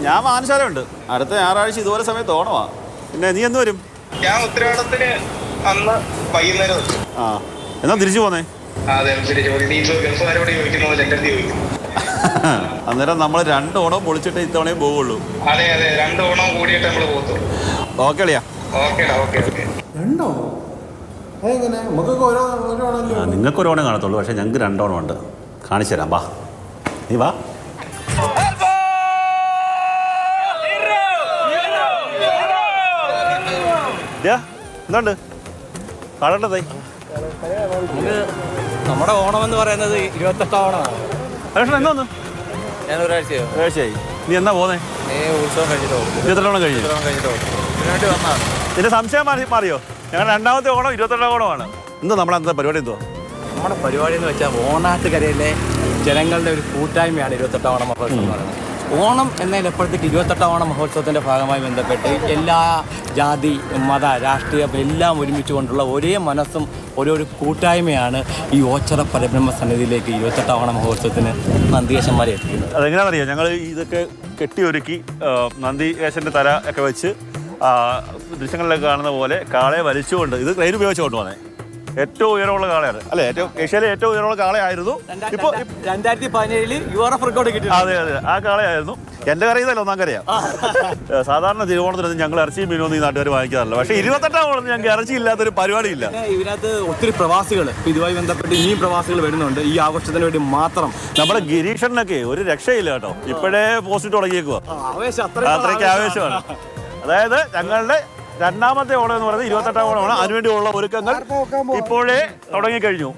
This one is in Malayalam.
ഞാൻ മാനശാലയുണ്ട്. അടുത്ത ഞായറാഴ്ച ഇതുപോലെ സമയത്ത് ഓണമാ. പിന്നെ നീ എന്ന് വരും? ഞാൻ ഉത്തരവാദിത്തത്തിന് അന്ന് വൈകുന്നേരം. ആ, എന്നാ തിരിച്ചു പോന്നേ? അന്നേരം നമ്മൾ 2 ഓണം പൊളിച്ചിട്ട് ഇത്തവണയും പോവുള്ളൂ. അതെ അതെ, 2 ഓണം കൂടിയിട്ട് നമ്മൾ പോകത്തുള്ളൂ. ഓക്കെ അളിയാ. നിങ്ങൾക്ക് ഒരു ഓണം കാണത്തുള്ളൂ, പക്ഷെ ഞങ്ങൾക്ക് 2 ഓണം ഉണ്ട്. കാണിച്ചു തരാം, വാ. നീ വാ. എന്തുണ്ട് കാണേണ്ടത്? നമ്മുടെ ഓണം എന്ന് പറയുന്നത് 28 ഓണമാണ്. എന്തോന്ന്? ഞാൻ ഒരാഴ്ചയായി. നീ എന്നാ പോന്നേ? ഉത്സവം കഴിഞ്ഞിട്ട് 28 ഓണം കഴിഞ്ഞിട്ട് വന്നതാണ്. നിന്റെ സംശയം മാറിയോ? ഞങ്ങൾ 2ാമത്തെ ഓണം 28 ഓണമാണ്. എന്താ നമ്മളെന്താ പരിപാടി? എന്തോ നമ്മുടെ പരിപാടി എന്ന് വെച്ചാൽ ഓണാട്ടുകരയിലെ ജനങ്ങളുടെ ഒരു കൂട്ടായ്മയാണ് 28 ഓണം മഹോത്സവം എന്ന് പറയുന്നത്. ഓണം എന്നതിലപ്പോഴത്തേക്ക് 28 ഓണം മഹോത്സവത്തിൻ്റെ ഭാഗമായി ബന്ധപ്പെട്ട് എല്ലാ ജാതി മത രാഷ്ട്രീയം എല്ലാം ഒരുമിച്ച് കൊണ്ടുള്ള ഒരേ മനസ്സും ഒരു കൂട്ടായ്മയാണ് ഈ ഓച്ചിറ പരബ്രഹ്മ സന്നിധിയിലേക്ക് 28 ഓണം മഹോത്സവത്തിന് നന്ദികേശന്മാരെ എത്തിക്കുന്നത്. അതെങ്ങനെയാണെന്നറിയോ? ഞങ്ങൾ ഇതൊക്കെ കെട്ടിയൊരുക്കി നന്ദികേശൻ്റെ തല ഒക്കെ വെച്ച് ദൃശ്യങ്ങളിലൊക്കെ കാണുന്ന പോലെ കാളയെ വലിച്ചുകൊണ്ട്, ഇത് ട്രെയിൻ ഉപയോഗിച്ച് കൊണ്ടുപോകുന്നത് ഏറ്റവും ഉയരമുള്ള കാളയാണ് അല്ലേ? ഏഷ്യയിലെ ഏറ്റവും ഉയരമുള്ള കാളയായിരുന്നു. ഇപ്പോൾ 2017 URF റെക്കോർഡ് കിട്ടി. അതെ അതെ, ആ കാളയായിരുന്നു. എൻ്റെ കറിയതല്ല, ഒന്നാം കറിയാം. സാധാരണ തിരുവോണത്തിനൊന്നും ഞങ്ങൾ ഇറച്ചിയും മീനൊന്നും ഈ നാട്ടുകാർ വാങ്ങിക്കാറില്ല. പക്ഷേ 28 ഓണം ഞങ്ങൾക്ക് ഇറച്ചി ഇല്ലാത്തൊരു പരിപാടിയില്ല. ഇതിനകത്ത് ഒത്തിരി പ്രവാസികൾ ഇതുമായി ബന്ധപ്പെട്ട് ഇനിയും പ്രവാസികൾ വരുന്നുണ്ട് ഈ ആഘോഷത്തിന് വേണ്ടി മാത്രം. നമ്മുടെ ഗിരീഷനൊക്കെ ഒരു രക്ഷയില്ല കേട്ടോ. ഇപ്പോഴേ പോസ്റ്റ് തുടങ്ങിയേക്കുക. അത്രയ്ക്ക് ആവേശമാണ്. അതായത് ഞങ്ങളുടെ 2ാമത്തെ ഓണം എന്ന് പറയുന്നത് 28 ഓണമാണ്. അതിനുവേണ്ടിയുള്ള ഒരുക്കങ്ങൾ ഇപ്പോഴേ തുടങ്ങിക്കഴിഞ്ഞു.